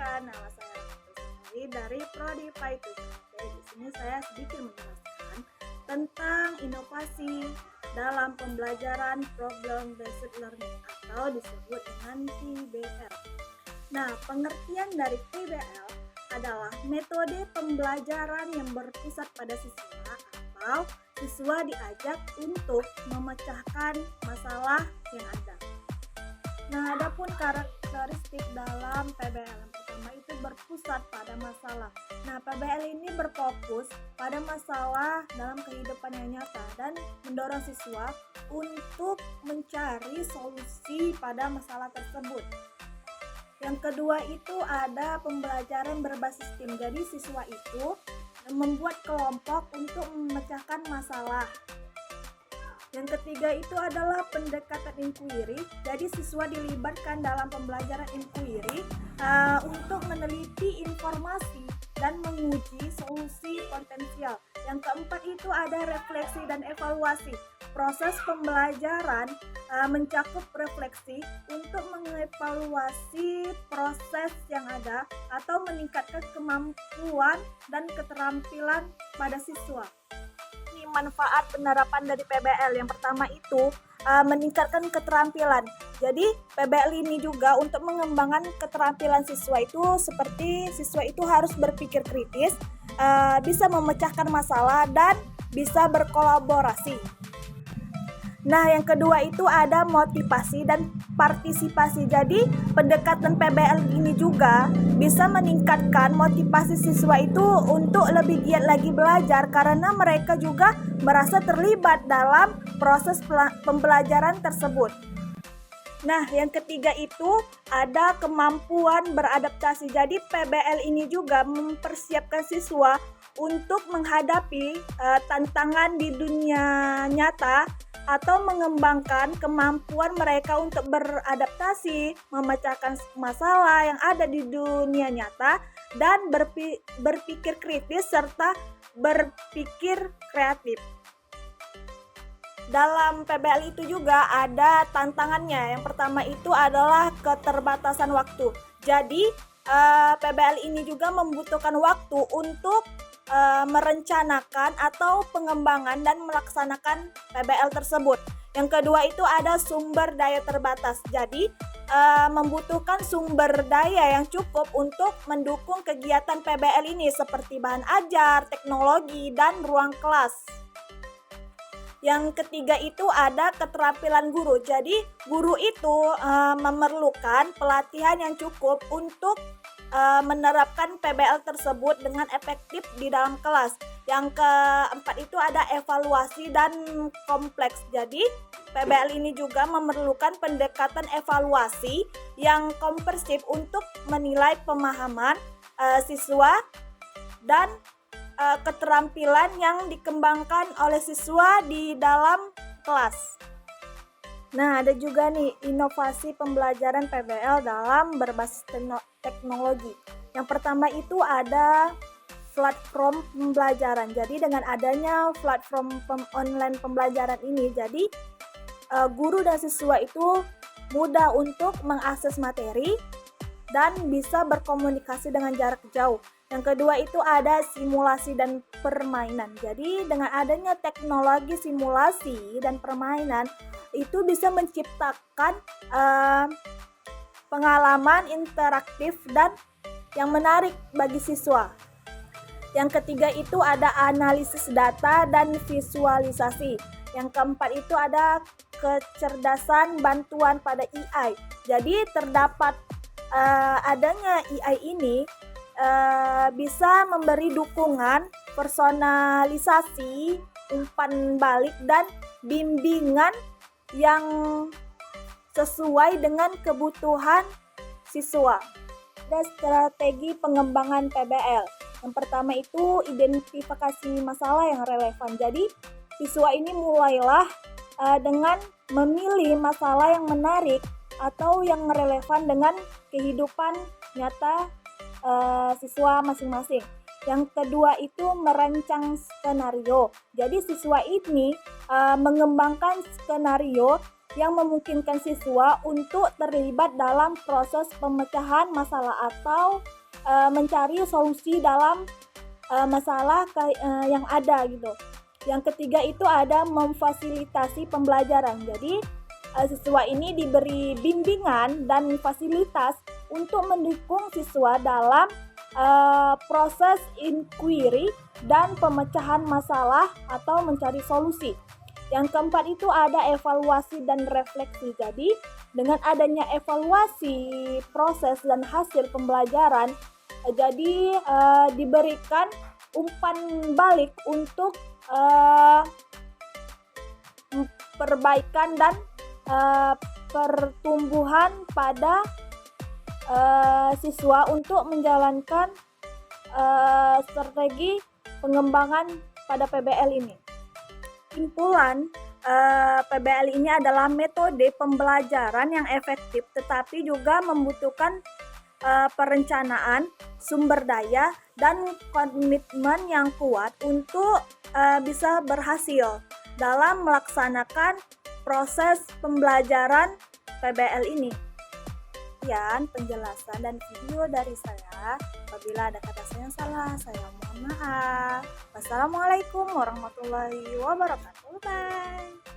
Perkenalkan, nama saya Ratri dari Prodi Python. Oke, di sini saya sedikit menjelaskan tentang inovasi dalam pembelajaran problem based learning atau disebut dengan PBL. Nah, pengertian dari PBL adalah metode pembelajaran yang berpusat pada siswa atau siswa diajak untuk memecahkan masalah yang ada. Nah, adapun karakteristik dalam PBL yang pertama itu berpusat pada masalah. Nah, PBL ini berfokus pada masalah dalam kehidupan yang nyata dan mendorong siswa untuk mencari solusi pada masalah tersebut. Yang kedua itu ada pembelajaran berbasis tim. Jadi siswa itu membuat kelompok untuk memecahkan masalah. Yang ketiga itu adalah pendekatan inquiry. Jadi siswa dilibatkan dalam pembelajaran inquiry untuk meneliti informasi dan menguji solusi potensial. Yang keempat itu ada refleksi dan evaluasi. Proses pembelajaran mencakup refleksi untuk mengevaluasi proses yang ada atau meningkatkan kemampuan dan keterampilan pada siswa. Manfaat penerapan dari PBL yang pertama itu meningkatkan keterampilan. Jadi PBL ini juga untuk mengembangkan keterampilan siswa itu seperti siswa itu harus berpikir kritis, bisa memecahkan masalah dan bisa berkolaborasi. Nah, yang kedua itu ada motivasi dan partisipasi. Jadi, pendekatan PBL ini juga bisa meningkatkan motivasi siswa itu untuk lebih giat lagi belajar karena mereka juga merasa terlibat dalam proses pembelajaran tersebut. Nah, yang ketiga itu ada kemampuan beradaptasi. Jadi, PBL ini juga mempersiapkan siswa untuk menghadapi tantangan di dunia nyata atau mengembangkan kemampuan mereka untuk beradaptasi, memecahkan masalah yang ada di dunia nyata, dan berpikir kritis serta berpikir kreatif. Dalam PBL itu juga ada tantangannya. Yang pertama itu adalah keterbatasan waktu. Jadi PBL ini juga membutuhkan waktu untuk merencanakan atau pengembangan dan melaksanakan PBL tersebut. Yang kedua itu ada sumber daya terbatas. Jadi membutuhkan sumber daya yang cukup untuk mendukung kegiatan PBL ini seperti bahan ajar, teknologi, dan ruang kelas. Yang ketiga itu ada keterampilan guru. Jadi guru itu memerlukan pelatihan yang cukup untuk menerapkan PBL tersebut dengan efektif di dalam kelas. Yang keempat itu ada evaluasi dan kompleks. Jadi PBL ini juga memerlukan pendekatan evaluasi yang komprehensif untuk menilai pemahaman siswa dan keterampilan yang dikembangkan oleh siswa di dalam kelas. Nah, ada juga nih inovasi pembelajaran PBL dalam berbasis teknologi. Yang pertama itu ada platform pembelajaran. Jadi dengan adanya platform online pembelajaran ini, jadi guru dan siswa itu mudah untuk mengakses materi dan bisa berkomunikasi dengan jarak jauh. Yang kedua itu ada simulasi dan permainan. Jadi dengan adanya teknologi simulasi dan permainan itu bisa menciptakan pengalaman interaktif dan yang menarik bagi siswa. Yang ketiga itu ada analisis data dan visualisasi. Yang keempat itu ada kecerdasan bantuan pada AI. Jadi terdapat adanya AI ini bisa memberi dukungan, personalisasi, umpan balik, dan bimbingan yang sesuai dengan kebutuhan siswa. Ada strategi pengembangan PBL. Yang pertama itu identifikasi masalah yang relevan. Jadi siswa ini mulailah dengan memilih masalah yang menarik atau yang relevan dengan kehidupan nyata siswa masing-masing. Yang kedua itu merancang skenario. Jadi siswa ini mengembangkan skenario yang memungkinkan siswa untuk terlibat dalam proses pemecahan masalah atau mencari solusi dalam masalah yang ada gitu. Yang ketiga itu ada memfasilitasi pembelajaran. Jadi siswa ini diberi bimbingan dan fasilitas untuk mendukung siswa dalam proses inquiry dan pemecahan masalah atau mencari solusi. Yang keempat itu ada evaluasi dan refleksi. Jadi dengan adanya evaluasi proses dan hasil pembelajaran, jadi diberikan umpan balik untuk perbaikan dan pertumbuhan pada siswa untuk menjalankan strategi pengembangan pada PBL ini. Kesimpulan, PBL ini adalah metode pembelajaran yang efektif tetapi juga membutuhkan perencanaan, sumber daya, dan komitmen yang kuat untuk bisa berhasil dalam melaksanakan proses pembelajaran PBL ini. Sekian penjelasan dan video dari saya. Apabila ada kata saya yang salah, saya mohon maaf. Wassalamualaikum warahmatullahi wabarakatuh. Bye.